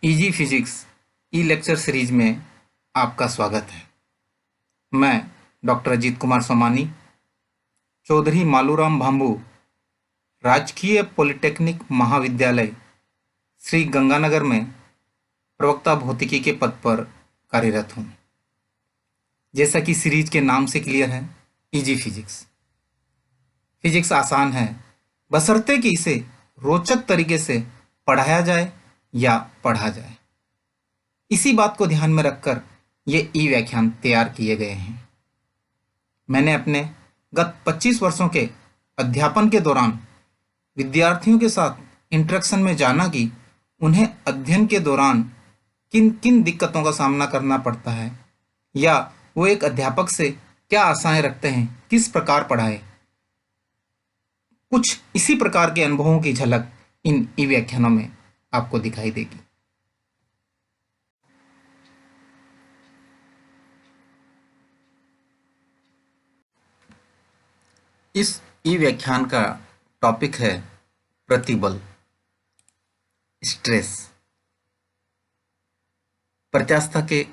Easy physics ई lecture series में आपका स्वागत है। मैं डॉक्टर अजीत कुमार सोमानी, चौधरी मालूराम भांबू, राजकीय पॉलिटेक्निक महाविद्यालय श्री गंगानगर में प्रवक्ता भौतिकी के पद पर कार्यरत हूँ। जैसा कि सीरीज के नाम से क्लियर है, इजी फिजिक्स। फिजिक्स आसान है, बशर्ते कि इसे रोचक तरीके से पढ़ाया जाए या पढ़ा जाए। इसी बात को ध्यान में रखकर ये ई व्याख्यान तैयार किए गए हैं। मैंने अपने गत 25 वर्षों के अध्यापन के दौरान विद्यार्थियों के साथ इंटरेक्शन में जाना कि उन्हें अध्ययन के दौरान किन किन दिक्कतों का सामना करना पड़ता है या वो एक अध्यापक से क्या आशाएं रखते हैं, किस प्रकार पढ़ाए। कुछ इसी प्रकार के अनुभवों की झलक इन ई व्याख्यानों में आपको दिखाई देगी। इस ई व्याख्यान का टॉपिक है प्रतिबल, स्ट्रेस। प्रत्यास्थता के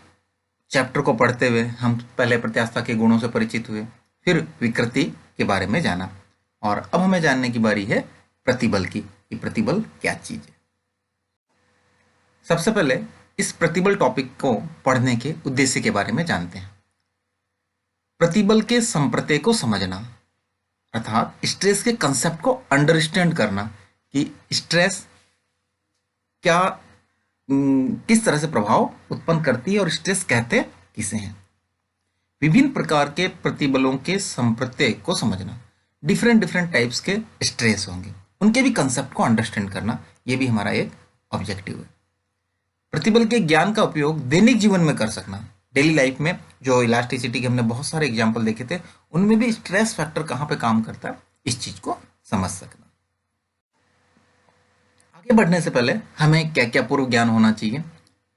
चैप्टर को पढ़ते हुए हम पहले प्रत्यास्थता के गुणों से परिचित हुए, फिर विकृति के बारे में जाना, और अब हमें जानने की बारी है प्रतिबल की कि प्रतिबल क्या चीज है। सबसे पहले इस प्रतिबल टॉपिक को पढ़ने के उद्देश्य के बारे में जानते हैं। प्रतिबल के संप्रत्यय को समझना, अर्थात स्ट्रेस के कंसेप्ट को अंडरस्टैंड करना कि स्ट्रेस क्या किस तरह से प्रभाव उत्पन्न करती है और स्ट्रेस कहते किसे हैं। विभिन्न प्रकार के प्रतिबलों के संप्रत्यय को समझना, डिफरेंट टाइप्स के स्ट्रेस होंगे, उनके भी कंसेप्ट को अंडरस्टैंड करना, ये भी हमारा एक ऑब्जेक्टिव है। प्रतिबल के ज्ञान का उपयोग दैनिक जीवन में कर सकना, डेली लाइफ में जो इलास्टिसिटी के हमने बहुत सारे एग्जाम्पल देखे थे, उनमें भी स्ट्रेस फैक्टर कहाँ पे काम करता है, इस चीज को समझ सकना। आगे बढ़ने से पहले हमें क्या क्या पूर्व ज्ञान होना चाहिए,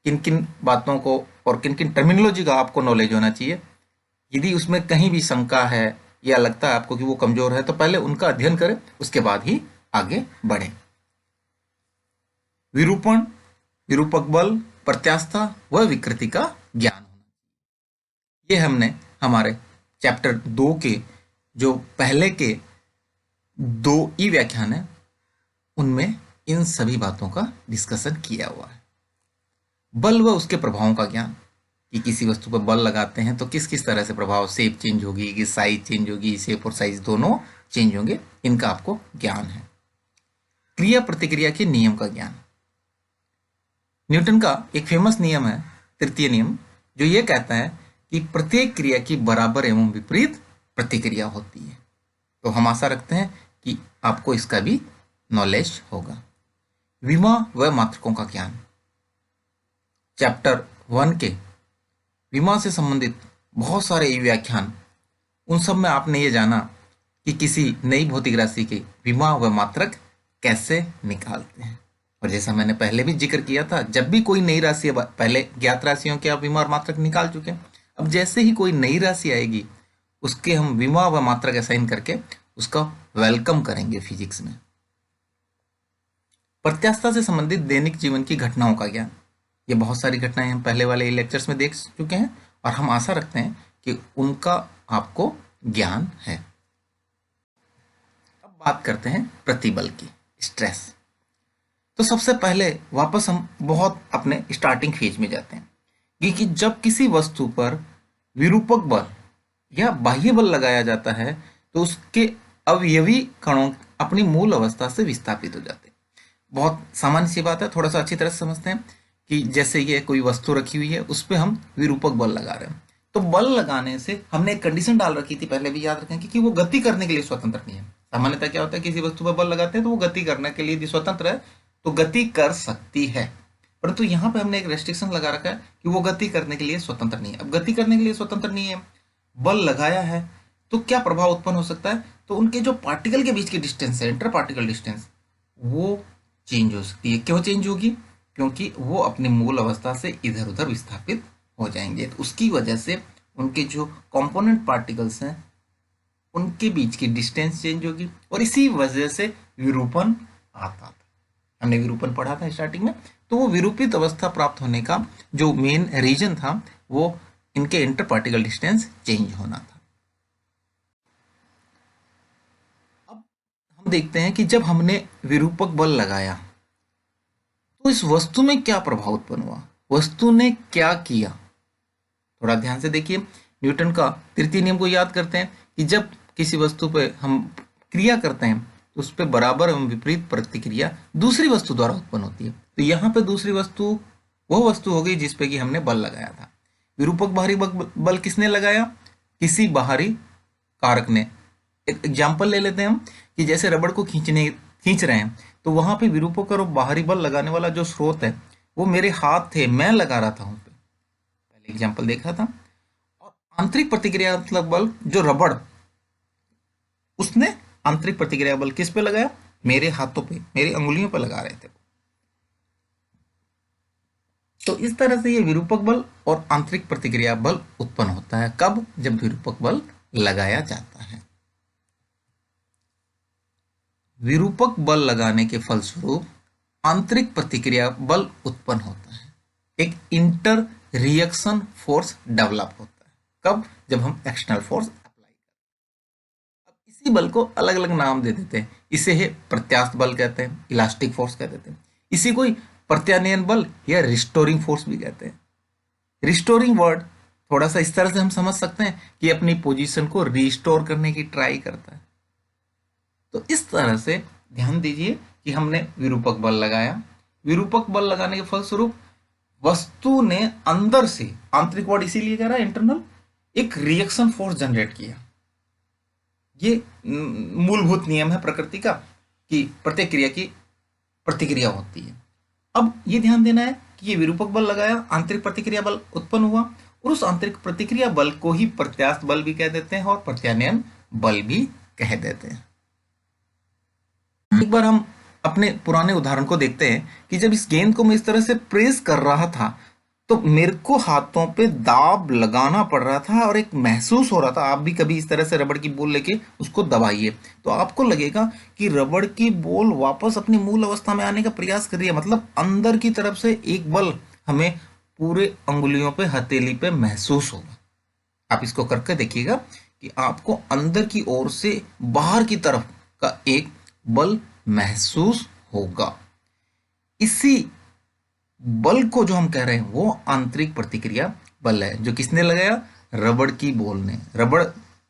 किन किन बातों को और किन किन टर्मिनोलॉजी का आपको नॉलेज होना चाहिए। यदि उसमें कहीं भी शंका है या लगता है आपको कि वो कमजोर है, तो पहले उनका अध्ययन करें, उसके बाद ही आगे बढ़े। विरूपण, विरूपक बल, प्रत्यास्थता व विकृति का ज्ञान होना, ये हमने हमारे चैप्टर 2 के जो पहले के 2 ई व्याख्यान है उनमें इन सभी बातों का डिस्कशन किया हुआ है। बल व उसके प्रभावों का ज्ञान, कि किसी वस्तु पर बल लगाते हैं तो किस किस तरह से प्रभाव, शेप चेंज होगी, कि साइज चेंज होगी, शेप और साइज दोनों चेंज होंगे, इनका आपको ज्ञान है। क्रिया प्रतिक्रिया के नियम का ज्ञान, न्यूटन का एक फेमस नियम है, तृतीय नियम, जो ये कहता है कि प्रत्येक क्रिया की बराबर एवं विपरीत प्रतिक्रिया होती है। तो हम आशा रखते हैं कि आपको इसका भी नॉलेज होगा। विमा व मात्रकों का ज्ञान, चैप्टर 1 के विमा से संबंधित बहुत सारे ई व्याख्यान, उन सब में आपने ये जाना कि किसी नई भौतिक राशि के विमा व मात्रक कैसे निकालते हैं। और जैसा मैंने पहले भी जिक्र किया था, जब भी कोई नई राशि, पहले ज्ञात राशियों के आप विमा और मात्रक निकाल चुके हैं, अब जैसे ही कोई नई राशि आएगी उसके हम विमा व मात्रक असाइन करके उसका वेलकम करेंगे फिजिक्स में। प्रत्यास्थता से संबंधित दैनिक जीवन की घटनाओं का ज्ञान, ये बहुत सारी घटनाएं हम पहले वाले लेक्चर्स में देख चुके हैं और हम आशा रखते हैं कि उनका आपको ज्ञान है। अब बात करते हैं प्रतिबल की, स्ट्रेस। तो सबसे पहले वापस हम बहुत अपने स्टार्टिंग फेज में जाते हैं कि जब किसी वस्तु पर विरूपक बल या बाह्य बल लगाया जाता है तो उसके अवयवी कणों अपनी मूल अवस्था से विस्थापित हो जाते हैं। बहुत सामान्य सी बात है, थोड़ा सा अच्छी तरह से समझते हैं कि जैसे ये कोई वस्तु रखी हुई है, उस पर हम विरूपक बल लगा रहे हैं, तो बल लगाने से हमने एक कंडीशन डाल रखी थी, पहले भी याद रखें, कि वो गति करने के लिए स्वतंत्र नहीं है। सामान्यतः क्या होता है, किसी वस्तु पर बल लगाते हैं तो वो गति करने के लिए स्वतंत्र है, तो गति कर सकती है, परंतु यहाँ पे हमने एक रेस्ट्रिक्शन लगा रखा है कि वो गति करने के लिए स्वतंत्र नहीं है। अब गति करने के लिए स्वतंत्र नहीं है, बल लगाया है, तो क्या प्रभाव उत्पन्न हो सकता है, तो उनके जो पार्टिकल के बीच की डिस्टेंस है, इंटर पार्टिकल डिस्टेंस, वो चेंज हो सकती है। क्यों चेंज होगी? क्योंकि वो अपनी मूल अवस्था से इधर उधर विस्थापित हो जाएंगे, तो उसकी वजह से उनके जो कंपोनेंट पार्टिकल्स हैं उनके बीच की डिस्टेंस चेंज होगी और इसी वजह से विरूपण आता था। हमने विरूपण पढ़ा था स्टार्टिंग में। तो वो विरूपित अवस्था प्राप्त होने का जो मेन रीजन था वो इनके इंटर पार्टिकल डिस्टेंस चेंज होना था। अब हम देखते हैं कि जब हमने विरूपक बल लगाया तो इस वस्तु में क्या प्रभाव उत्पन्न हुआ, वस्तु ने क्या किया। थोड़ा ध्यान से देखिए, न्यूटन का तृतीय नियम को याद करते हैं कि जब किसी वस्तु पर हम क्रिया करते हैं तो उस पर बराबर एवं विपरीत प्रतिक्रिया दूसरी वस्तु द्वारा उत्पन्न होती है। तो यहाँ पे दूसरी वस्तु वो वस्तु हो गई जिस पे कि हमने बल लगाया था। विरूपक बाहरी बल किसने लगाया, किसी बाहरी कारक ने। एक एग्जाम्पल ले लेते हैं हम कि जैसे रबड़ को खींच रहे हैं तो वहां पे विरूपक और बाहरी बल लगाने वाला जो स्रोत है वो मेरे हाथ थे, मैं लगा रहा था उन पे, पहले एग्जाम्पल देखा था। और आंतरिक प्रतिक्रियात्मक बल जो रबड़, उसने आंतरिक प्रतिक्रिया बल किस पे लगाया, मेरे हाथों पे, मेरी अंगुलियों पे लगा रहे थे। तो इस तरह से ये विरूपक बल और आंतरिक प्रतिक्रिया बल उत्पन्न होता है। कब, जब विरूपक बल लगाया जाता है। विरूपक बल लगाने के फलस्वरूप आंतरिक प्रतिक्रिया बल उत्पन्न होता है, एक इंटर रिएक्शन फोर्स डेवलप होता है। कब, जब हम एक्सटर्नल फोर्स अप्लाई करते हैं। अब इसी बल को अलग अलग नाम दे देते हैं, इसे है प्रत्यास्थ बल कहते हैं, इलास्टिक फोर्स कह देते हैं, इसी कोई प्रत्यानयन बल या रिस्टोरिंग फोर्स भी कहते हैं। रिस्टोरिंग वर्ड थोड़ा सा इस तरह से हम समझ सकते हैं कि अपनी पोजीशन को रिस्टोर करने की ट्राई करता है। तो इस तरह से ध्यान दीजिए कि हमने विरूपक बल लगाया, विरूपक बल लगाने के फलस्वरूप वस्तु ने अंदर से, आंतरिक वर्ड इसीलिए कह रहा है इंटरनल, एक रिएक्शन फोर्स जनरेट किया। ये मूलभूत नियम है प्रकृति का कि प्रत्येक क्रिया की प्रतिक्रिया होती है। अब ये ध्यान देना है कि ये विरूपक बल लगाया, आंतरिक प्रतिक्रिया बल उत्पन्न हुआ, और उस आंतरिक प्रतिक्रिया बल को ही प्रत्यास्थ बल भी कह देते हैं और प्रत्यानयन बल भी कह देते हैं। एक बार हम अपने पुराने उदाहरण को देखते हैं कि जब इस गेंद को मैं इस तरह से प्रेस कर रहा था तो मेरे को हाथों पे दाब लगाना पड़ रहा था और एक महसूस हो रहा था। आप भी कभी इस तरह से रबड़ की बॉल लेके उसको दबाइए तो आपको लगेगा कि रबड़ की बॉल वापस अपनी मूल अवस्था में आने का प्रयास कर रही है, मतलब अंदर की तरफ से एक बल हमें पूरे अंगुलियों पे, हथेली पे महसूस होगा। आप इसको करके देखिएगा कि आपको अंदर की ओर से बाहर की तरफ का एक बल महसूस होगा। इसी बल को जो हम कह रहे हैं वो आंतरिक प्रतिक्रिया बल है, जो किसने लगाया, रबड़ की बॉल ने, रबड़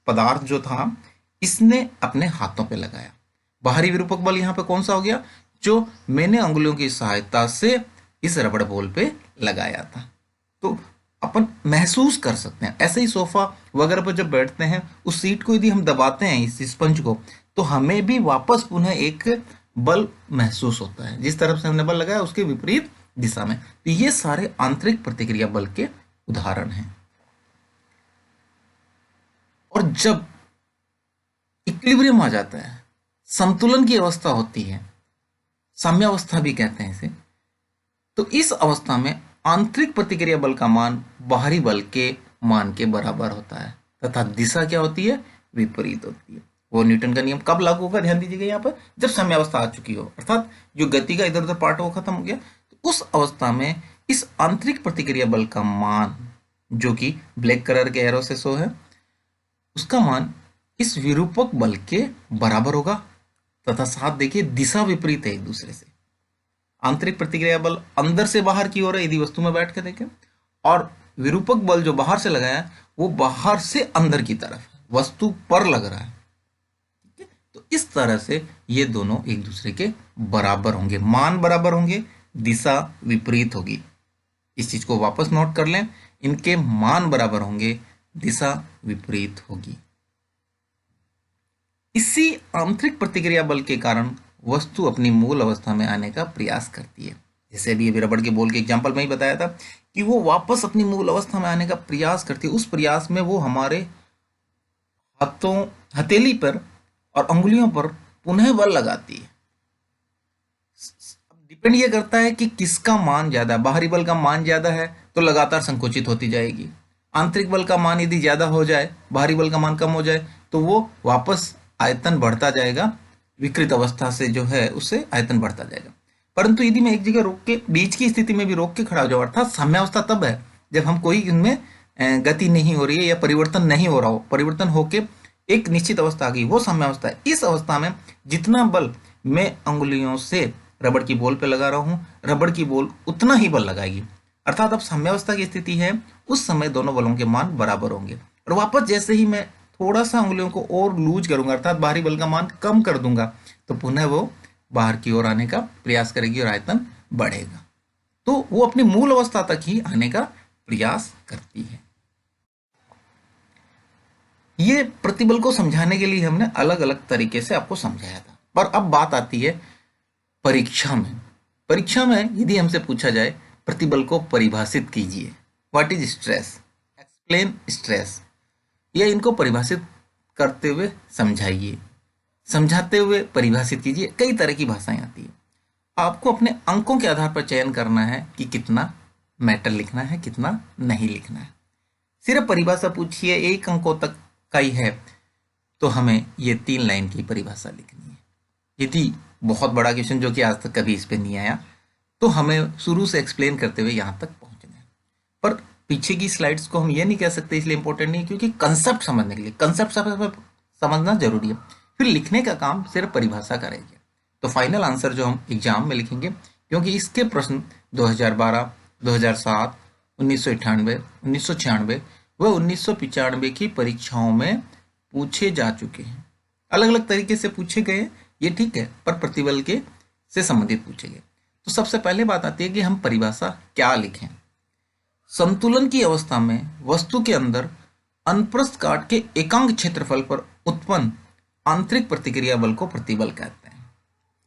पदार्थ जो था इसने अपने हाथों पे लगाया। बाहरी विरूपक बल यहाँ पे कौन सा हो गया, जो मैंने अंगुलियों की सहायता से इस रबड़ बॉल पे लगाया था। तो अपन महसूस कर सकते हैं। ऐसे ही सोफा वगैरह पर जब बैठते हैं उस सीट को यदि हम दबाते हैं, इस स्पंज को, तो हमें भी वापस पुनः एक बल महसूस होता है, जिस तरफ से हमने बल लगाया उसके विपरीत दिशा में। तो ये सारे आंतरिक प्रतिक्रिया बल के उदाहरण हैं। और जब इक्विलिब्रियम आ जाता है, संतुलन की अवस्था होती है, साम्यावस्था भी कहते हैं इसे, तो इस अवस्था में आंतरिक प्रतिक्रिया बल का मान बाहरी बल के मान के बराबर होता है तथा दिशा क्या होती है, विपरीत होती है। वो न्यूटन का नियम कब लागू होगा, ध्यान दीजिएगा यहाँ पर, जब साम्यावस्था आ चुकी हो, अर्थात जो गति का इधर उधर पार्ट वो खत्म हो गया। तो उस अवस्था में इस आंतरिक प्रतिक्रिया बल का मान, जो कि ब्लैक कलर के एरो से शो है, उसका मान इस विरूपक बल के बराबर होगा तथा साथ देखिए दिशा विपरीत है एक दूसरे से। आंतरिक प्रतिक्रिया बल अंदर से बाहर की ओर है यदि वस्तु में बैठ के देखें, और विरूपक बल जो बाहर से लगाया वो बाहर से अंदर की तरफ वस्तु पर लग रहा है। ठीक है, तो इस तरह से ये दोनों एक दूसरे के बराबर होंगे, मान बराबर होंगे, दिशा विपरीत होगी। इस चीज को वापस नोट कर लें, इनके मान बराबर होंगे, दिशा विपरीत होगी। इसी आंतरिक प्रतिक्रिया बल के कारण वस्तु अपनी मूल अवस्था में आने का प्रयास करती है। जैसे अभी रबड़ के बॉल के एग्जाम्पल में ही बताया था कि वो वापस अपनी मूल अवस्था में आने का प्रयास करती है। उस प्रयास में वो हमारे हाथों, हथेली पर और अंगुलियों पर पुनः बल लगाती है। डिपेंड ये करता है कि किसका मान ज्यादा है। बाहरी बल का मान ज्यादा है तो लगातार संकुचित होती जाएगी। आंतरिक बल का मान यदि ज्यादा हो जाए, बाहरी बल का मान कम हो जाए, तो वो वापस आयतन बढ़ता जाएगा, विकृत अवस्था से जो है उससे आयतन बढ़ता जाएगा। परंतु यदि मैं एक जगह रोक के बीच की स्थिति में भी रोक के खड़ा हो जाऊँ, अर्थात साम्यावस्था तब है जब हम कोई इनमें गति नहीं हो रही है या परिवर्तन नहीं हो रहा हो, परिवर्तन होके एक निश्चित अवस्था आ गई, वो साम्यावस्था है। इस अवस्था में जितना बल मैं अंगुलियों से रबड़ की बॉल पे लगा रहा हूँ, रबड़ की बॉल उतना ही बल लगाएगी। अर्थात अब साम्यावस्था की स्थिति है, उस समय दोनों बलों के मान बराबर होंगे। और वापस जैसे ही मैं थोड़ा सा उंगलियों को और लूज करूंगा, अर्थात बाहरी बल का मान कम कर दूंगा, तो पुनः वो बाहर की ओर आने का प्रयास करेगी और आयतन बढ़ेगा। तो वो अपनी मूल अवस्था तक ही आने का प्रयास करती है। ये प्रतिबल को समझाने के लिए हमने अलग अलग तरीके से आपको समझाया था। पर अब बात आती है परीक्षा में। परीक्षा में यदि हमसे पूछा जाए प्रतिबल को परिभाषित कीजिए, what is stress, explain stress, या इनको परिभाषित करते हुए समझाइए, समझाते हुए परिभाषित कीजिए, कई तरह की भाषाएं आती है। आपको अपने अंकों के आधार पर चयन करना है कि कितना मैटर लिखना है, कितना नहीं लिखना है। सिर्फ परिभाषा पूछिए, एक अंकों तक का ही है, तो हमें ये 3 लाइन की परिभाषा लिखनी है। यदि बहुत बड़ा क्वेश्चन जो कि आज तक कभी इस पे नहीं आया, तो हमें शुरू से एक्सप्लेन करते हुए यहाँ तक पहुँचना है। पर पीछे की स्लाइड्स को हम ये नहीं कह सकते, इसलिए इंपॉर्टेंट नहीं, क्योंकि कंसेप्ट समझने के लिए कंसेप्ट समझना जरूरी है। फिर लिखने का काम सिर्फ परिभाषा करेंगे। तो फाइनल आंसर जो हम एग्जाम में लिखेंगे, क्योंकि इसके प्रश्न 2012, 2007, 1998, 1996 व 1995 की परीक्षाओं में पूछे जा चुके हैं। अलग अलग तरीके से पूछे गए, ये ठीक है, पर प्रतिबल के से संबंधित पूछे गए। तो सबसे पहले बात आती है कि हम परिभाषा क्या लिखें। संतुलन की अवस्था में वस्तु के अंदर अनुप्रस्थ काट के एकांक क्षेत्रफल पर उत्पन्न आंतरिक प्रतिक्रिया बल को प्रतिबल कहते हैं।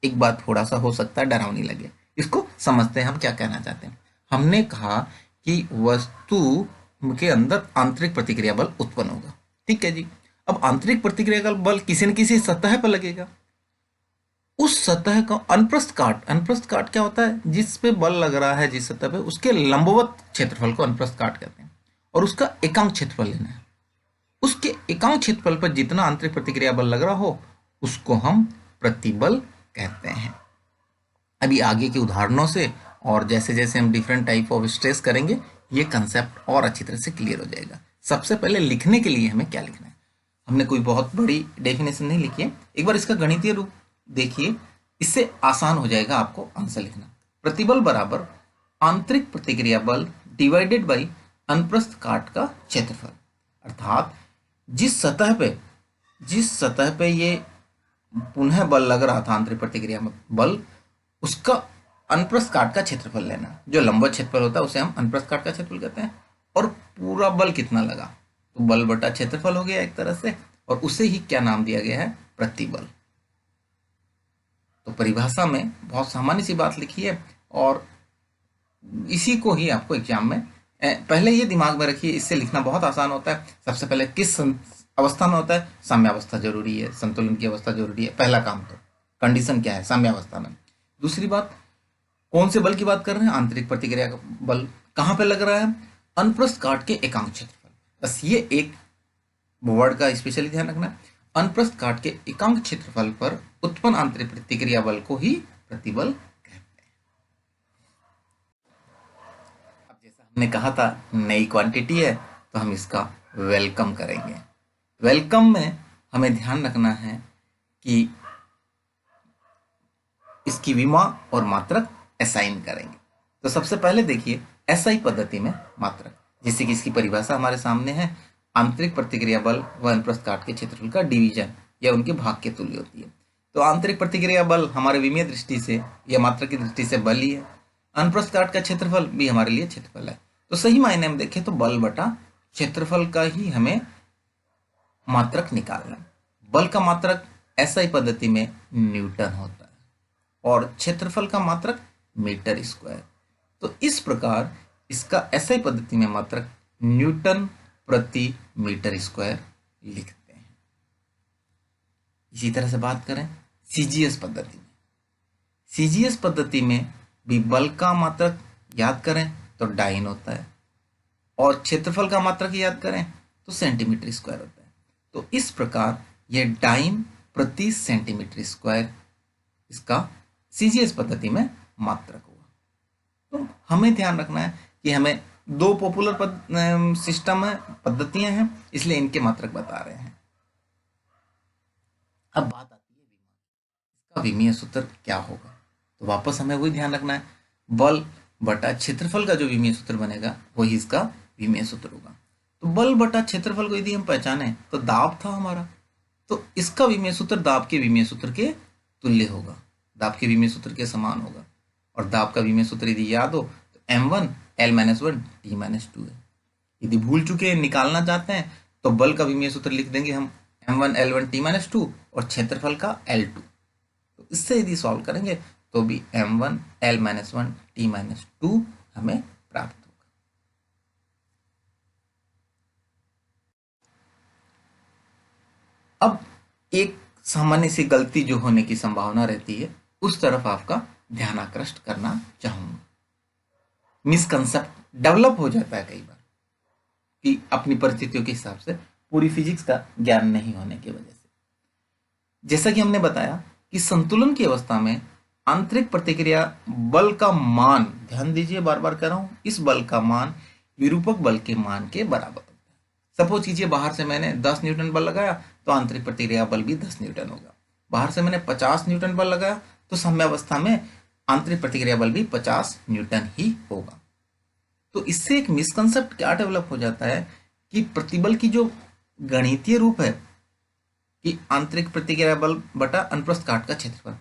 एक बात थोड़ा सा हो सकता है डरावनी लगे, इसको समझते हैं हम क्या कहना चाहते हैं। हमने कहा कि वस्तु के अंदर आंतरिक प्रतिक्रिया बल उत्पन्न होगा, ठीक है जी। अब आंतरिक प्रतिक्रिया बल किसी न किसी सतह पर लगेगा। उस सतह का अनुप्रस्थ काट क्या होता है, जिस पे बल लग रहा है, जिस सतह पे, उसके लंबवत क्षेत्रफल को अनुप्रस्थ काट कहते हैं, और उसका एकांक क्षेत्रफल लेना है। उसके एकांक क्षेत्रफल पर जितना आंतरिक प्रतिक्रिया बल लग रहा हो, उसको हम प्रतिबल कहते हैं। अभी आगे के उदाहरणों से और जैसे जैसे हम डिफरेंट टाइप ऑफ स्ट्रेस करेंगे, ये कंसेप्ट और अच्छी तरह से क्लियर हो जाएगा। सबसे पहले लिखने के लिए हमें क्या लिखना है, हमने कोई बहुत बड़ी डेफिनेशन नहीं लिखी है, एक बार इसका गणितीय रूप देखिए, इससे आसान हो जाएगा आपको आंसर लिखना। प्रतिबल बराबर आंतरिक प्रतिक्रिया बल डिवाइडेड बाई अनुप्रस्थ काट का क्षेत्रफल। अर्थात जिस सतह पे ये पुनः बल लग रहा था, आंतरिक प्रतिक्रिया में बल, उसका अनुप्रस्थ काट का क्षेत्रफल लेना। जो लंबवत क्षेत्रफल होता है उसे हम अनुप्रस्थ काट का क्षेत्रफल कहते हैं, और पूरा बल कितना लगा, तो बल बटा क्षेत्रफल हो गया एक तरह से, और उसे ही क्या नाम दिया गया है, प्रतिबल। तो परिभाषा में बहुत सामान्य सी बात लिखी है, और इसी को ही आपको एग्जाम में पहले ये दिमाग में रखिए, इससे लिखना बहुत आसान होता है। सबसे पहले किस अवस्था में होता है, साम्यावस्था जरूरी है, संतुलन की अवस्था जरूरी है, पहला काम तो कंडीशन क्या है, साम्यावस्था में। दूसरी बात, कौन से बल की बात कर रहे हैं, आंतरिक प्रतिक्रिया का बल कहाँ पे लग रहा है, अनुप्रस्थ काट के एकांक क्षेत्रफल। बस ये एक वर्ड का स्पेशली ध्यान रखना है, अनुप्रस्थ काट के एकांक क्षेत्रफल पर उत्पन्न आंतरिक प्रतिक्रिया बल को ही प्रतिबल कहते हैं। अब जैसा हमने कहा था नई क्वांटिटी है, तो हम इसका वेलकम करेंगे। वेलकम में हमें ध्यान रखना है कि इसकी विमा और मात्रक असाइन करेंगे। तो सबसे पहले देखिए एसआई पद्धति में मात्रक, जैसे कि इसकी परिभाषा हमारे सामने है, आंतरिक प्रतिक्रिया बल व अनुप्रस्थ काट के क्षेत्रफल का डिवीजन या उनके भाग के तुल्य होती है। तो आंतरिक प्रतिक्रिया बल हमारे विमीय दृष्टि से या मात्रक की दृष्टि से बल ही है, अनुप्रस्थ काट का क्षेत्रफल भी हमारे लिए क्षेत्रफल है। तो सही मायने में देखें तो बल बटा क्षेत्रफल का ही हमें मात्रक निकालना है। बल का मात्रक एसआई पद्धति में न्यूटन होता है और क्षेत्रफल का मात्रक मीटर स्क्वायर। तो इस प्रकार इसका एसआई पद्धति में मात्रक न्यूटन प्रति मीटर स्क्वायर लिखते हैं। इसी तरह से बात करें सीजीएस पद्धति में, सीजीएस पद्धति में भी बल का मात्रक याद करें तो डाइन होता है, और क्षेत्रफल का मात्रक याद करें तो सेंटीमीटर स्क्वायर होता है। तो इस प्रकार यह डाइन प्रति सेंटीमीटर स्क्वायर इसका सीजीएस पद्धति में मात्रक होगा। तो हमें ध्यान रखना है कि हमें दो पॉपुलर सिस्टम है, पद्धतियां हैं, इसलिए इनके मात्रक बता रहे हैं। अब बात आती है इसका विमीय सूत्र क्या होगा। तो वापस हमें वही ध्यान रखना है, बल बटा क्षेत्रफल का जो विमीय सूत्र बनेगा वही इसका विमीय सूत्र होगा। तो बल बटा क्षेत्रफल को यदि हम पहचाने तो दाब था हमारा, तो इसका विमीय सूत्र दाब के विमीय सूत्र के तुल्य होगा, दाब के विमीय सूत्र के समान होगा। और दाब का विमीय सूत्र यदि याद हो तो m1 L-1 T-2 है। यदि भूल चुके हैं, निकालना चाहते हैं, तो बल का विमीय सूत्र लिख देंगे हम m1 L1 T-2 और क्षेत्रफल का L2। तो इससे यदि सॉल्व करेंगे तो भी m1 L-1 T-2 हमें प्राप्त होगा। अब एक सामान्य सी गलती जो होने की संभावना रहती है, उस तरफ आपका ध्यान आकृष्ट करना चाहूंगा। मिसकंसेप्ट डेवलप हो जाता है कई बार कि अपनी परिस्थितियों के हिसाब से पूरी फिजिक्स का ज्ञान नहीं होने की वजह से। जैसा कि हमने बताया कि संतुलन की अवस्था में आंतरिक प्रतिक्रिया बल का मान, ध्यान दीजिए बार बार कह रहा हूं, इस बल का मान विरूपक बल के मान के बराबर होता है। सपोज कीजिए बाहर से मैंने 10 न्यूटन बल लगाया तो आंतरिक प्रतिक्रिया बल भी 10 न्यूटन होगा। बाहर से मैंने 50 न्यूटन बल लगाया तो साम्यावस्था में आंतरिक प्रतिक्रिया बल भी 50 न्यूटन ही होगा। तो इससे एक मिसकंसेप्ट क्या डेवलप हो जाता है कि प्रतिबल की जो गणितीय रूप है कि आंतरिक प्रतिक्रिया बल बटा अनुप्रस्थ काट का क्षेत्रफल,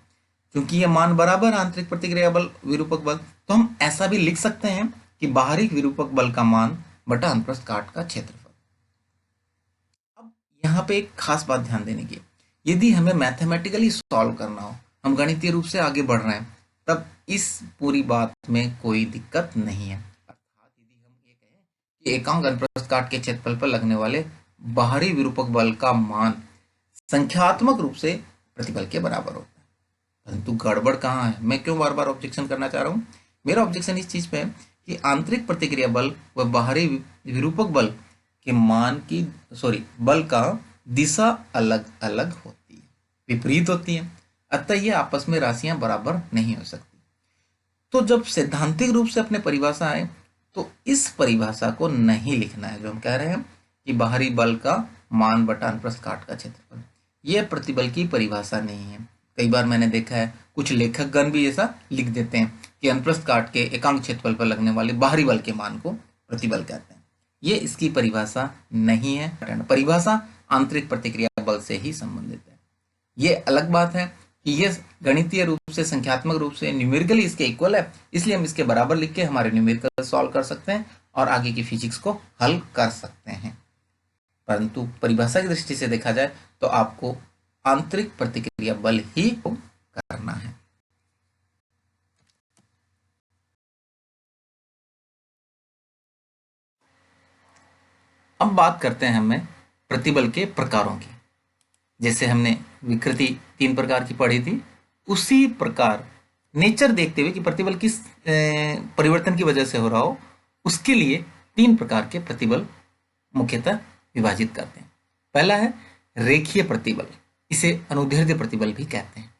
क्योंकि ये मान बराबर आंतरिक प्रतिक्रिया बल विरूपक बल, तो हम ऐसा भी लिख सकते हैं कि बाहरी विरूपक बल का मान बटा अनुप्रस्थ काट का क्षेत्रफल। अब यहाँ पे एक खास बात ध्यान देने की, यदि हमें मैथमेटिकली सॉल्व करना हो, हम गणितीय रूप से आगे बढ़ रहे हैं, तब इस पूरी बात में कोई दिक्कत नहीं है। अर्थात यदि हम ये कहें कि एकांक अनुप्रस्थ काट के क्षेत्रफल पर लगने वाले बाहरी विरूपक बल का मान संख्यात्मक रूप से प्रतिबल के बराबर होता है, परंतु गड़बड़ कहाँ है, मैं क्यों बार बार ऑब्जेक्शन करना चाह रहा हूँ। मेरा ऑब्जेक्शन इस चीज पे है कि आंतरिक प्रतिक्रिया बल व बाहरी विरूपक बल के मान की बल का दिशा अलग अलग होती है, विपरीत होती है, अतः ये आपस में राशियां बराबर नहीं हो सकती। तो जब सैद्धांतिक रूप से अपने परिभाषा आए तो इस परिभाषा को नहीं लिखना है जो हम कह रहे हैं कि बाहरी बल का मान बटा अनुप्रस्थ काट का क्षेत्रफल, यह प्रतिबल की परिभाषा नहीं है। कई बार मैंने देखा है कुछ लेखक गण भी ऐसा लिख देते हैं कि अनुप्रस्थ काट के एकांक क्षेत्रफल पर लगने वाले बाहरी बल के मान को प्रतिबल कहते हैं। ये इसकी परिभाषा नहीं है, परिभाषा आंतरिक प्रतिक्रिया बल से ही संबंधित है। ये अलग बात है कि ये गणितीय रूप से, संख्यात्मक रूप से, न्यूमेरिकली इसके इक्वल है, इसलिए हम इसके बराबर लिख के हमारे न्यूमेरिकल सॉल्व कर सकते हैं और आगे की फिजिक्स को हल कर सकते हैं। परंतु परिभाषा की दृष्टि से देखा जाए तो आपको आंतरिक प्रतिक्रिया बल ही करना है। अब बात करते हैं हमें प्रतिबल के प्रकारों की। जैसे हमने विकृति 3 प्रकार की पढ़ी थी, उसी प्रकार नेचर देखते हुए कि प्रतिबल किस परिवर्तन की वजह से हो रहा हो, उसके लिए 3 प्रकार के प्रतिबल मुख्यतः विभाजित करते हैं। पहला है रेखीय प्रतिबल, इसे अनुदैर्ध्य प्रतिबल भी कहते हैं,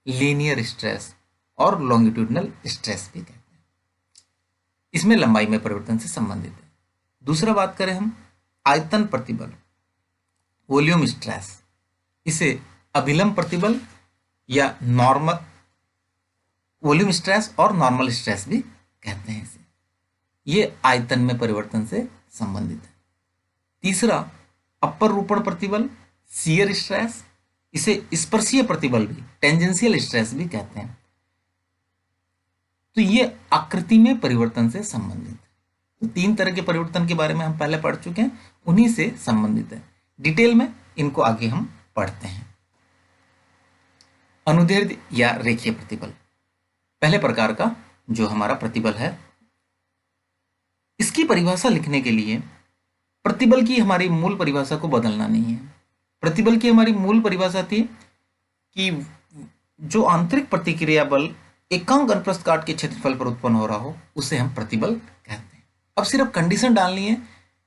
लीनियर स्ट्रेस और लॉन्गिट्यूडनल स्ट्रेस भी कहते हैं। इसमें लंबाई में परिवर्तन से संबंधित है। दूसरा बात करें हम आयतन प्रतिबल, वॉल्यूम स्ट्रेस, इसे अभिलंब प्रतिबल या नॉर्मल वॉल्यूम स्ट्रेस और नॉर्मल स्ट्रेस भी कहते हैं इसे। ये आयतन में परिवर्तन से संबंधित है। तीसरा अपर रूपण प्रतिबल, शियर स्ट्रेस, इसे स्पर्शीय प्रतिबल भी, टेंजेंशियल स्ट्रेस भी कहते हैं। तो ये आकृति में परिवर्तन से संबंधित है। तो 3 तरह के परिवर्तन के बारे में हम पहले पढ़ चुके हैं, उन्हीं से संबंधित है। डिटेल में इनको आगे हम पढ़ते हैं। अनुदैर्ध्य या रेखीय प्रतिबल, पहले प्रकार का जो हमारा प्रतिबल है, इसकी परिभाषा लिखने के लिए प्रतिबल की हमारी मूल परिभाषा को बदलना नहीं है। प्रतिबल की हमारी मूल परिभाषा थी कि जो आंतरिक प्रतिक्रिया बल एकांक अनुप्रस्थ काट के क्षेत्रफल पर उत्पन्न हो रहा हो, उसे हम प्रतिबल कहते हैं। अब सिर्फ कंडीशन डालनी है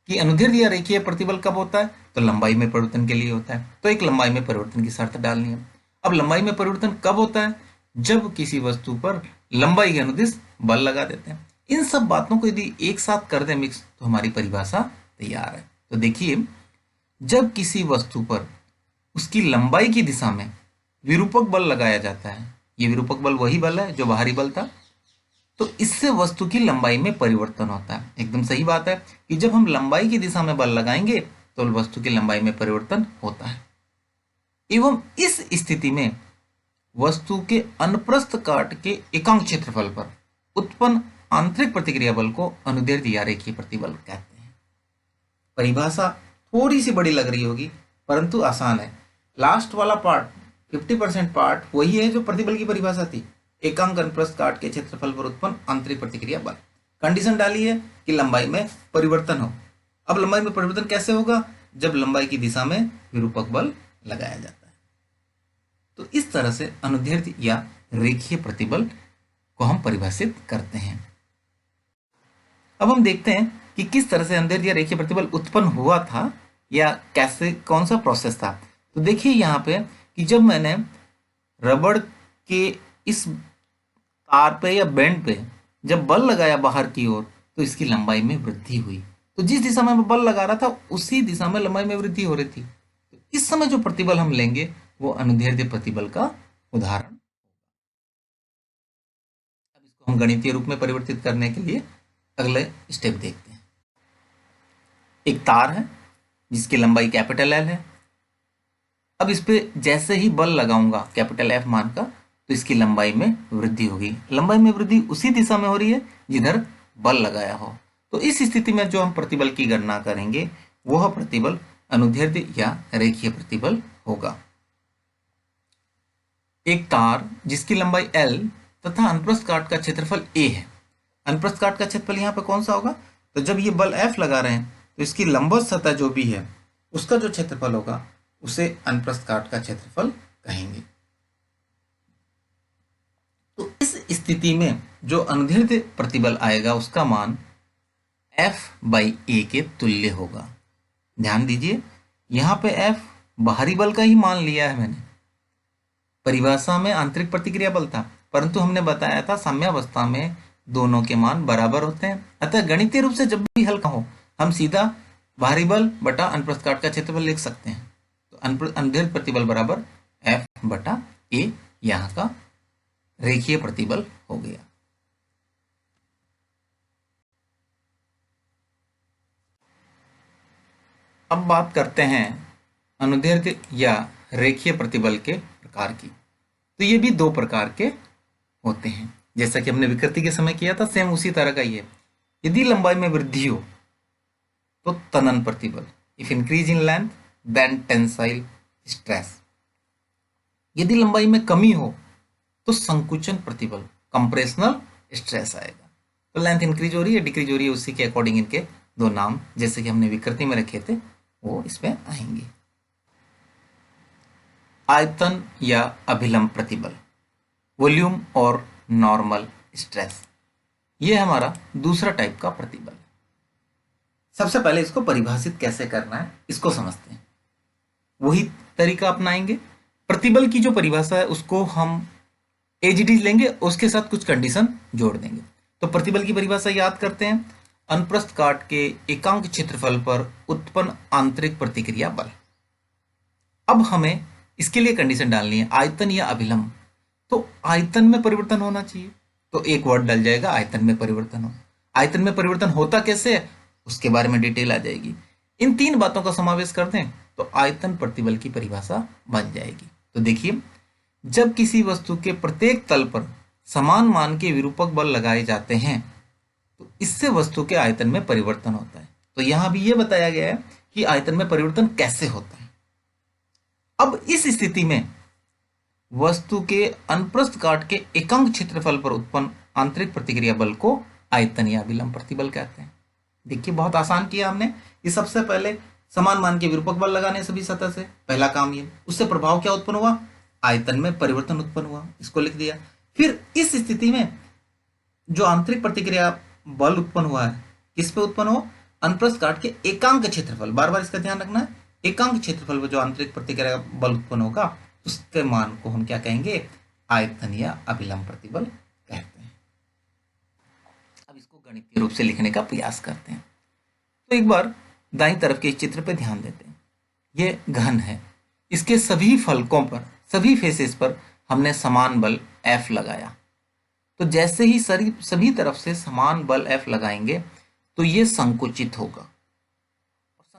कि अनुदैर्ध्य या रेखीय प्रतिबल कब होता है, तो लंबाई में परिवर्तन के लिए होता है। तो एक लंबाई में परिवर्तन की शर्त डालनी है। अब लंबाई में परिवर्तन कब होता है, जब किसी वस्तु पर लंबाई के अनुदिश बल लगा देते हैं। इन सब बातों को यदि एक साथ कर दें मिक्स तो हमारी परिभाषा तैयार है। तो देखिए, जब किसी वस्तु पर उसकी लंबाई की दिशा में विरूपक बल लगाया जाता है, ये विरूपक बल वही बल है जो बाहरी बल था, तो इससे वस्तु की लंबाई में परिवर्तन होता है। एकदम सही बात है कि जब हम लंबाई की दिशा में बल लगाएंगे तो वस्तु की लंबाई में परिवर्तन होता है। एवं इस स्थिति में वस्तु के अनुप्रस्थ काट के एकांक क्षेत्रफल पर उत्पन्न आंतरिक प्रतिक्रिया बल को अनुदैर्ध्य या रेखीय प्रतिबल कहते हैं। परिभाषा थोड़ी सी बड़ी लग रही होगी परंतु आसान है। लास्ट वाला पार्ट 50% पार्ट वही है जो प्रतिबल की परिभाषा थी, एकांक अनुप्रस्थ काट के क्षेत्रफल पर उत्पन्न आंतरिक प्रतिक्रिया बल। कंडीशन डाली है कि लंबाई में परिवर्तन हो। अब लंबाई में परिवर्तन कैसे होगा? जब लंबाई की दिशा में विरूपक बल लगाया जाता है। तो इस तरह से अनुदैर्ध्य या रेखीय प्रतिबल को हम परिभाषित करते हैं। अब हम देखते हैं कि किस तरह से अनुदैर्ध्य या रेखीय प्रतिबल उत्पन्न हुआ था या कैसे, कौन सा प्रोसेस था। तो देखिए यहाँ पे कि जब मैंने रबड़ के इस तार पे या बेंड पे जब बल लगाया बाहर की ओर तो इसकी लंबाई में वृद्धि हुई। तो जिस दिशा में मैं बल लगा रहा था उसी दिशा में लंबाई में वृद्धि हो रही थी। तो इस समय जो प्रतिबल हम लेंगे वो अनुदैर्ध्य प्रतिबल का उदाहरण। अब इसको हम गणितीय रूप में परिवर्तित करने के लिए अगले स्टेप देखते हैं। एक तार है जिसकी लंबाई कैपिटल एल है। अब इस पे जैसे ही बल लगाऊंगा कैपिटल एफ मान का तो इसकी लंबाई में वृद्धि होगी। लंबाई में वृद्धि उसी दिशा में हो रही है जिधर बल लगाया हो। तो इस स्थिति में जो हम प्रतिबल की गणना करेंगे वह प्रतिबल अनुदैर्ध्य या रेखीय प्रतिबल होगा। एक तार जिसकी लंबाई L तथा अनुप्रस्थ काट का क्षेत्रफल A है। अनुप्रस्थ काट का क्षेत्रफल यहाँ पे कौन सा होगा? तो जब ये बल F लगा रहे हैं तो इसकी लंबवत सतह जो भी है उसका जो क्षेत्रफल होगा उसे अनुप्रस्थ काट का क्षेत्रफल कहेंगे। तो इस स्थिति में जो अनुदैर्ध्य प्रतिबल आएगा उसका मान F/A के तुल्य होगा। ध्यान दीजिए, यहाँ पे F बाहरी बल का ही मान लिया है मैंने। परिभाषा में आंतरिक प्रतिक्रिया बल था परंतु हमने बताया था साम्यावस्था में दोनों के मान बराबर होते हैं। अतः गणितीय रूप से जब भी हल हो हम सीधा बाहरी बल बटा अनुप्रस्थ काट का क्षेत्रफल लिख सकते हैं। तो अनुदैर्ध्य प्रतिबल बराबर F/A यहाँ का रेखीय प्रतिबल हो गया। अब बात करते हैं अनुदैर्ध्य या रेखीय प्रतिबल के प्रकार की। तो ये भी दो प्रकार के होते हैं, जैसा कि हमने विकृति के समय किया था सेम उसी तरह का ही है। यदि लंबाई में वृद्धि हो तो तनन प्रतिबल, if increase in length then tensile stress. यदि लंबाई में कमी हो तो संकुचन प्रतिबल, कंप्रेशनल स्ट्रेस आएगा। तो लेंथ इंक्रीज हो रही है डिक्रीज हो रही है उसी के अकॉर्डिंग इनके दो नाम जैसे कि हमने विकृति में रखे थे वो इसमें आएंगे। आयतन या अभिलंब प्रतिबल, वॉल्यूम और नॉर्मल स्ट्रेस, ये हमारा दूसरा टाइप का प्रतिबल है। सबसे पहले इसको परिभाषित कैसे करना है इसको समझते हैं। वही तरीका अपनाएंगे। प्रतिबल की जो परिभाषा है उसको हम एज इट इज लेंगे, उसके साथ कुछ कंडीशन जोड़ देंगे। तो प्रतिबल की परिभाषा याद करते हैं, अनुप्रस्थ काट के एकांक क्षेत्रफल पर उत्पन्न आंतरिक प्रतिक्रिया बल। अब हमें इसके लिए कंडीशन डालनी है आयतन या अभिलंब। तो आयतन में परिवर्तन होना चाहिए, तो एक वर्ड डल जाएगा आयतन में परिवर्तन हो। आयतन में परिवर्तन होता कैसे है उसके बारे में डिटेल आ जाएगी। इन तीन बातों का समावेश कर दें तो आयतन प्रतिबल की परिभाषा बन जाएगी। तो देखिए, जब किसी वस्तु के प्रत्येक तल पर समान मान के विरूपक बल लगाए जाते हैं तो इससे वस्तु के आयतन में परिवर्तन होता है। तो यहां भी यह बताया गया है कि आयतन में परिवर्तन कैसे होता है। अब इस स्थिति में वस्तु के अनुप्रस्थ काट के एकांक क्षेत्रफल पर उत्पन्न आंतरिक प्रतिक्रिया बल को आयतन या अभिलंब प्रतिबल कहते हैं। देखिए, बहुत आसान किया हमने। ये सबसे पहले समान मान के विरूपक बल लगाने सभी सतह से, पहला काम ये। उससे प्रभाव क्या उत्पन्न हुआ? आयतन में परिवर्तन उत्पन्न हुआ, इसको लिख दिया। फिर इस स्थिति में जो आंतरिक प्रतिक्रिया बल उत्पन्न हुआ है किस पे उत्पन्न हुआ? अनुप्रस्थ काट के एकांक क्षेत्रफल, बार बार इसका ध्यान रखना है। एकांक क्षेत्रफल पर जो आंतरिक प्रतिक्रिया बल उत्पन्न होगा उसके मान को हम क्या कहेंगे? आयतन या अभिलंब प्रतिबल कहते हैं। गणितीय रूप से लिखने का प्रयास करते हैं। तो एक बार दाईं तरफ के इस चित्र पर ध्यान देते हैं। ये घन है, इसके सभी फलकों पर, सभी फेसेस पर हमने समान बल F लगाया। तो जैसे ही सभी तरफ से समान बल F लगाएंगे तो ये संकुचित होगा।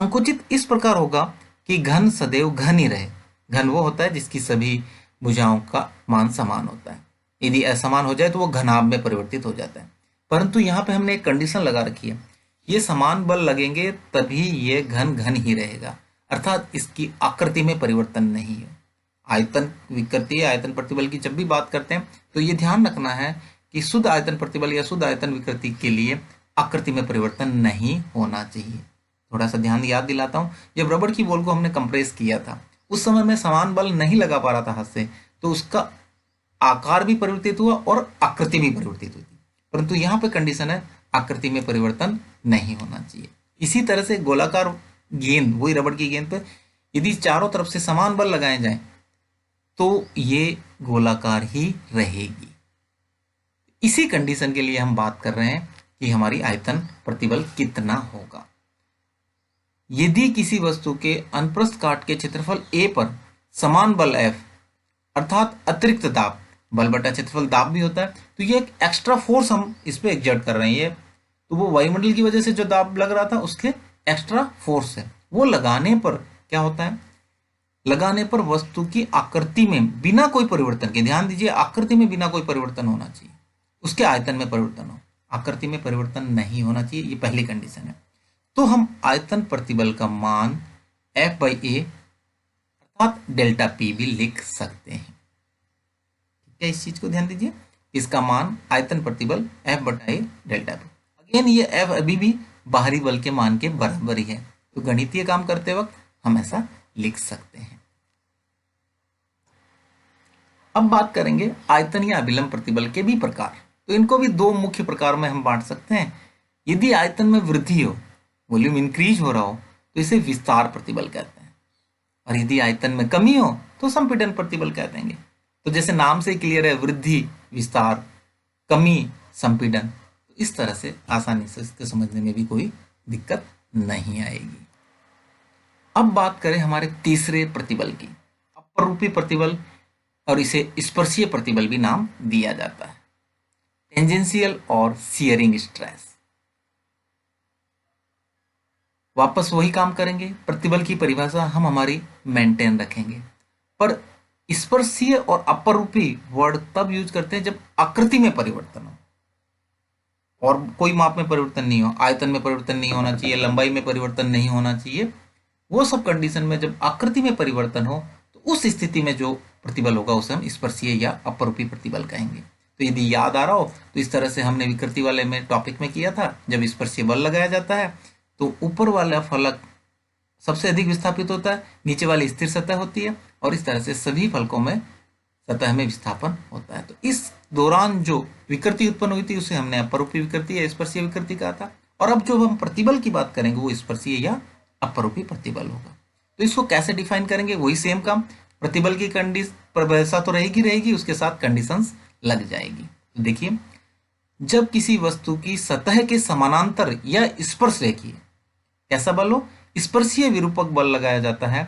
संकुचित इस प्रकार होगा कि घन सदैव घन ही रहे। घन वो होता है जिसकी सभी भुजाओं का मान समान होता है। यदि असमान हो जाए तो वो घनाभ में परिवर्तित हो जाता है। परंतु यहाँ पे हमने एक कंडीशन लगा रखी है, ये समान बल लगेंगे तभी ये घन घन ही रहेगा, अर्थात इसकी आकृति में परिवर्तन नहीं है। आयतन विकृति, आयतन प्रतिबल की जब भी बात करते हैं तो ये ध्यान रखना है कि शुद्ध आयतन प्रतिबल या शुद्ध आयतन विकृति के लिए आकृति में परिवर्तन नहीं होना चाहिए। थोड़ा सा ध्यान याद दिलाता हूँ, जब रबड़ की बॉल को हमने कंप्रेस किया था उस समय में समान बल नहीं लगा पा रहा था हाथ से, तो उसका आकार भी परिवर्तित हुआ और आकृति भी परिवर्तित हुई थी। परंतु यहाँ पे कंडीशन है आकृति में परिवर्तन नहीं होना चाहिए। इसी तरह से गोलाकार गेंद, वही रबड़ की गेंद पे यदि चारों तरफ से समान बल लगाए जाए तो ये गोलाकार ही रहेगी। इसी कंडीशन के लिए हम बात कर रहे हैं कि हमारी आयतन प्रतिबल कितना होगा। यदि किसी वस्तु के अनुप्रस्थ काट के क्षेत्रफल A पर समान बल F अर्थात अतिरिक्त दाब, बल बटा क्षेत्रफल दाब भी होता है, तो ये एक एक्स्ट्रा फोर्स हम इस पे एग्जर्ट कर रहे हैं। तो वो वायुमंडल की वजह से जो दाब लग रहा था उसके एक्स्ट्रा फोर्स है। वो लगाने पर क्या होता है, लगाने पर वस्तु की आकृति में बिना कोई परिवर्तन के, ध्यान दीजिए आकृति में बिना कोई परिवर्तन होना चाहिए, उसके आयतन में परिवर्तन हो, आकृति में परिवर्तन नहीं होना चाहिए, ये पहली कंडीशन है। तो हम आयतन प्रतिबल का मान F/A अर्थात डेल्टा P भी लिख सकते हैं। ठीक है, इस चीज को ध्यान दीजिए, इसका मान आयतन प्रतिबल F/A डेल्टा P। अगेन ये F अभी भी बाहरी बल के मान के बराबर ही है, तो गणितीय काम करते वक्त हम ऐसा लिख सकते हैं। अब बात करेंगे आयतन या अभिलंब प्रतिबल के भी प्रकार। तो इनको भी दो मुख्य प्रकार में हम बांट सकते हैं। यदि आयतन में वृद्धि हो, वॉल्यूम इंक्रीज हो रहा हो, तो इसे विस्तार प्रतिबल कहते हैं, और यदि आयतन में कमी हो तो संपीड़न प्रतिबल कहते हैं। तो जैसे नाम से क्लियर है, वृद्धि विस्तार, कमी संपीड़न, तो इस तरह से आसानी से इसको समझने में भी कोई दिक्कत नहीं आएगी। अब बात करें हमारे तीसरे प्रतिबल की, अपरूपी प्रतिबल, और इसे स्पर्शीय प्रतिबल भी नाम दिया जाता है, टेंजेंशियल और शियरिंग स्ट्रेस। वापस वही काम करेंगे, प्रतिबल की परिभाषा हम हमारी मेंटेन रखेंगे, पर स्पर्शीय और अपरूपी वर्ड तब यूज करते हैं जब आकृति में परिवर्तन हो और कोई माप में परिवर्तन नहीं हो, आयतन में परिवर्तन नहीं होना चाहिए, लंबाई में परिवर्तन नहीं होना चाहिए। वो सब कंडीशन में जब आकृति में परिवर्तन हो तो उस स्थिति में जो प्रतिबल होगा उसे हम स्पर्शीय या अपरूपी प्रतिबल कहेंगे। तो यदि याद आ रहा हो तो इस तरह से हमने विकृति वाले में टॉपिक में किया था, जब स्पर्शीय बल लगाया जाता है तो ऊपर वाला फलक सबसे अधिक विस्थापित होता है, नीचे वाली स्थिर सतह होती है, और इस तरह से सभी फलकों में सतह में विस्थापन होता है। तो इस दौरान जो विकृति उत्पन्न हुई थी उसे हमने अपरूपी विकृति या स्पर्शीय विकृति कहा था। और अब जो हम प्रतिबल की बात करेंगे वो स्पर्शीय या अपरूपी प्रतिबल होगा। तो इसको कैसे डिफाइन करेंगे, वही सेम काम, प्रतिबल की कंडीशन परिभाषा तो रहेगी, उसके साथ कंडीशंस लग जाएगी। तो देखिए, जब किसी वस्तु की सतह के समानांतर या स्पर्श रेखीय कैसा बल हो, स्पर्शीय विरूपक बल लगाया जाता है,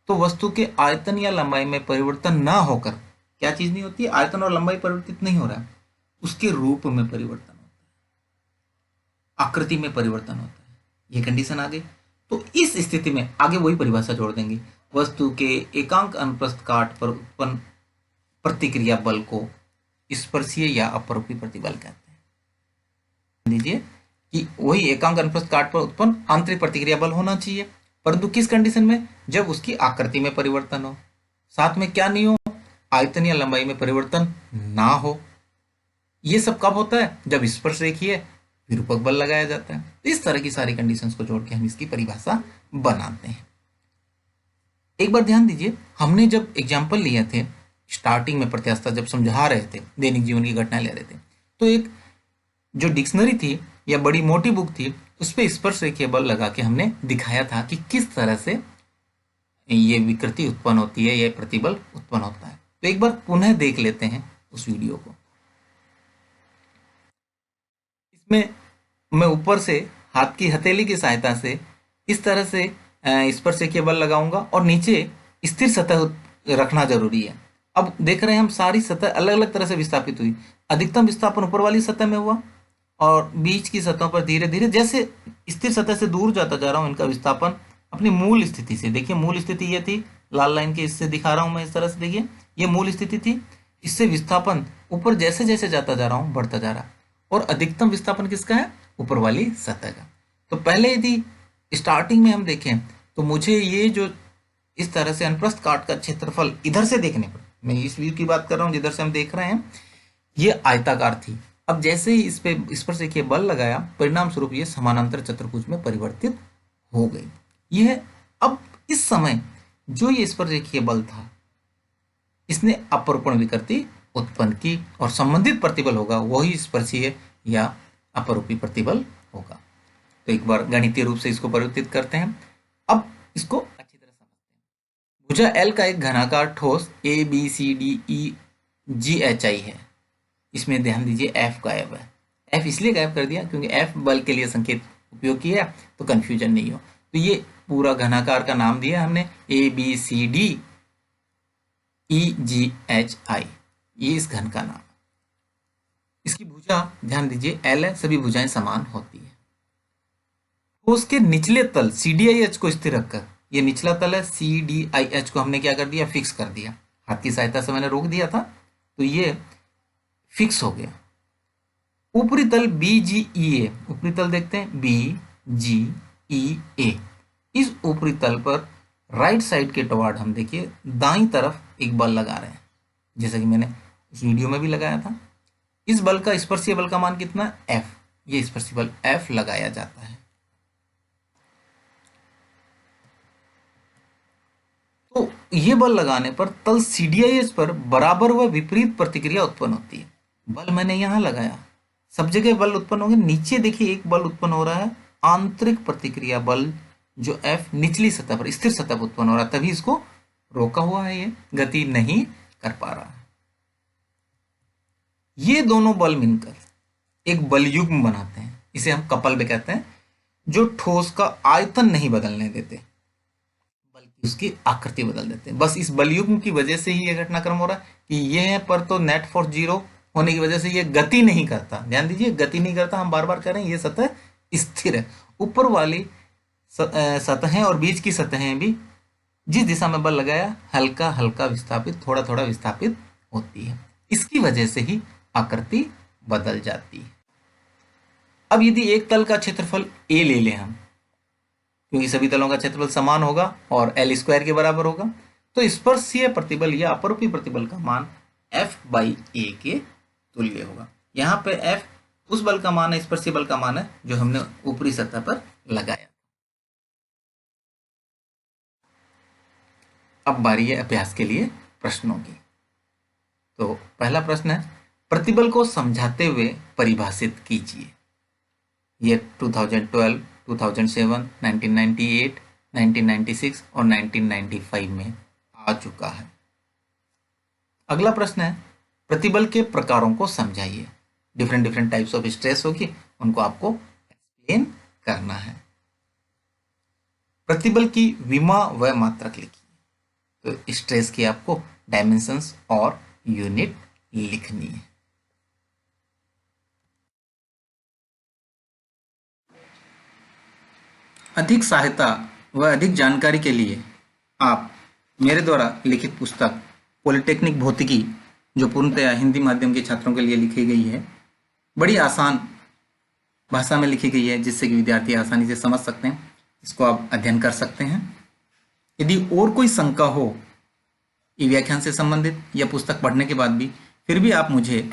तो वस्तु के आयतन या लंबाई में परिवर्तन ना होकर क्या चीज नहीं होती है, आयतन और लंबाई परिवर्तित नहीं हो रहा है, उसके रूप में परिवर्तन होता है, आकृति में परिवर्तन होता है। ये कंडीशन आ गई। तो इस स्थिति में आगे वही परिभाषा जोड़ देंगे, वस्तु के एकांक अनुप्रस्थ काट पर उत्पन्न प्रतिक्रिया बल को स्पर्शीय या अपरूपी प्रतिबल कहते हैं। लीजिए कि वही एकांक अनुप्रस्थ काट पर उत्पन्न आंतरिक प्रतिक्रिया बल होना चाहिए, परंतु किस कंडीशन में, जब उसकी आकृति में परिवर्तन हो, साथ में क्या नहीं हो, आयतन या लंबाई में परिवर्तन ना हो। ये सब कब होता है, जब स्पर्श रेखीय विरूपक बल लगाया जाता है। तो इस तरह की सारी कंडीशंस को जोड़ के हम इसकी परिभाषा बनाते हैं। एक बार ध्यान दीजिए, हमने जब एग्जाम्पल लिए थे स्टार्टिंग में, प्रत्यास्था जब समझा रहे थे, दैनिक जीवन की घटनाएं ले रहे थे, तो एक जो डिक्शनरी थी या बड़ी मोटी बुक थी उस पर स्पर्श रेखीय बल लगा के हमने दिखाया था कि किस तरह से ये विकृति उत्पन्न होती है, यह प्रतिबल उत्पन्न होता है। तो एक बार पुनः देख लेते हैं उस वीडियो को। इसमें मैं ऊपर से हाथ की हथेली की सहायता से इस तरह से स्पर्शकीय बल लगाऊंगा और नीचे स्थिर सतह रखना जरूरी है। अब देख रहे हैं हम सारी सतह अलग अलग तरह से विस्थापित हुई। अधिकतम विस्थापन ऊपर वाली सतह में हुआ और बीच की सतहों पर धीरे धीरे जैसे स्थिर सतह से दूर जाता जा रहा हूं, इनका विस्थापन अपनी मूल स्थिति से, देखिए मूल स्थिति ये थी, लाल लाइन के इससे दिखा रहा हूं मैं इस तरह से, देखिए ये मूल स्थिति थी। इससे विस्थापन ऊपर जैसे जैसे जाता जा रहा हूं बढ़ता जा रहा। और अधिकतम विस्थापन किसका है? ऊपर वाली सतह का। तो पहले यदि स्टार्टिंग में हम देखें तो मुझे ये जो इस तरह से अनुप्रस्थ काट का क्षेत्रफल इधर से देखने पर, मैं इस व्यू की बात कर रहा हूं जिधर से हम देख रहे हैं, ये आयताकार थी। अब जैसे ही इस पर से बल लगाया, परिणाम स्वरूप ये समानांतर चतुर्भुज में परिवर्तित हो गई। यह अब इस समय जो ये इस पर रेखीय बल था, इसने अपरूपण विकृति उत्पन्न की और संबंधित प्रतिबल होगा वही स्पर्शीय या अपरूपी प्रतिबल होगा। तो एक बार गणितीय रूप से इसको परिवर्तित करते हैं। अब इसको अच्छी तरह समझते हैं। भुजा एल का एक घनाकार ठोस A B C D E G H I है। इसमें ध्यान दीजिए एफ गायब है। एफ इसलिए गायब कर दिया क्योंकि एफ बल के लिए संकेत उपयोग किया तो कंफ्यूजन नहीं हो। तो ये पूरा घनाकार का नाम दिया हमने A B C D E G H I, ये इस घन का नाम। इसकी भुजा ध्यान दीजिए एल है, सभी भुजाएं समान होती है। तो उसके निचले तल सी डी आई एच को स्थिर रखकर, ये निचला तल है सी डी आई एच को हमने क्या कर दिया? फिक्स कर दिया। हाथ की सहायता से मैंने रोक दिया था तो ये फिक्स हो गया। ऊपरी तल बी जी ई ए, ऊपरी तल देखते हैं बी जी ई ए। इस ऊपरी तल पर राइट साइड के टुवार्ड हम देखिए दाईं तरफ एक बल लगा रहे हैं, जैसा कि मैंने इस वीडियो में भी लगाया था। इस बल का स्पर्शीय बल का मान कितना? एफ। ये स्पर्शीय बल एफ लगाया जाता है। तो ये बल लगाने पर तल सीडीआईएच पर बराबर व विपरीत प्रतिक्रिया उत्पन्न होती है। बल मैंने यहां लगाया, सब जगह बल उत्पन्न होंगे। नीचे देखिए एक बल उत्पन्न हो रहा है, आंतरिक प्रतिक्रिया बल, जो एफ निचली सतह पर स्थिर सतह पर उत्पन्न हो रहा है, तभी इसको रोका हुआ है, ये गति नहीं कर पा रहा है। ये दोनों बल मिलकर एक बल युग्म बनाते हैं, इसे हम कपल भी कहते हैं, जो ठोस का आयतन नहीं बदलने देते बल्कि उसकी आकृति बदल देते हैं। बस इस बल युग्म की वजह से ही यह घटनाक्रम हो रहा है कि यह पर तो नेट फोर्स 0 होने की वजह से यह गति नहीं करता। ध्यान दीजिए गति नहीं करता, हम बार बार कह रहे हैं, यह सतह स्थिर है। ऊपर वाली सतहें और बीच की सतहें भी जिस दिशा में बल लगाया हल्का हल्का विस्थापित, थोड़ा थोड़ा विस्थापित होती है। इसकी वजह से ही आकृति बदल जाती है। अब यदि एक तल का क्षेत्रफल ए ले लें हम, क्योंकि सभी तलों का क्षेत्रफल समान होगा और एल स्क्वायर के बराबर होगा, तो स्पर्शीय प्रतिबल या अपरूपी प्रतिबल का मान एफ बाई ए के तुल्य होगा। यहाँ पे एफ उस बल का मान है, स्पर्शीय बल का मान है जो हमने ऊपरी सतह पर लगाया। अब बारी है अभ्यास के लिए प्रश्नों की। तो पहला प्रश्न है, प्रतिबल को समझाते हुए परिभाषित कीजिए। ये 2012, 2007, 1998, 1996 और 1995 में आ चुका है। अगला प्रश्न है, प्रतिबल के प्रकारों को समझाइए। Different different types of stress होगी, उनको आपको एक्सप्लेन करना है। प्रतिबल की विमा व मात्रक लिखिए। तो स्ट्रेस की आपको डायमेंशंस और यूनिट लिखनी है। अधिक सहायता व अधिक जानकारी के लिए आप मेरे द्वारा लिखित पुस्तक पॉलिटेक्निक भौतिकी, जो पूर्णतया हिंदी माध्यम के छात्रों के लिए लिखी गई है, बड़ी आसान भाषा में लिखी गई है, जिससे कि विद्यार्थी आसानी से समझ सकते हैं। इसको आप अध्ययन कर सकते हैं। यदि और कोई शंका हो ई व्याख्यान से संबंधित या पुस्तक पढ़ने के बाद भी, फिर भी आप मुझे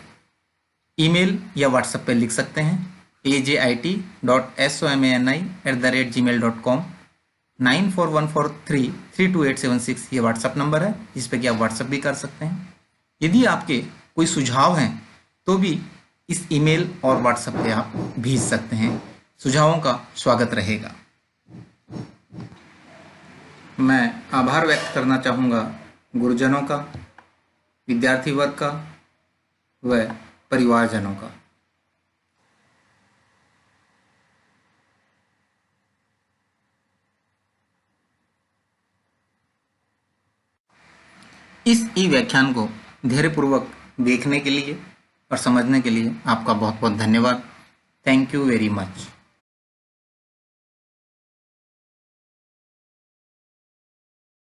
ईमेल या व्हाट्सएप पर लिख सकते हैं ajit.somani@gmail.com। 9414332876 ये व्हाट्सएप नंबर है, जिस पे कि आप व्हाट्सएप भी कर सकते हैं। यदि आपके कोई सुझाव हैं तो भी इस ईमेल और व्हाट्सएप पे आप भेज सकते हैं। सुझावों का स्वागत रहेगा। मैं आभार व्यक्त करना चाहूँगा गुरुजनों का, विद्यार्थी वर्ग का व परिवारजनों का। इस ई व्याख्यान को धैर्यपूर्वक देखने के लिए और समझने के लिए आपका बहुत बहुत धन्यवाद। Thank you very much.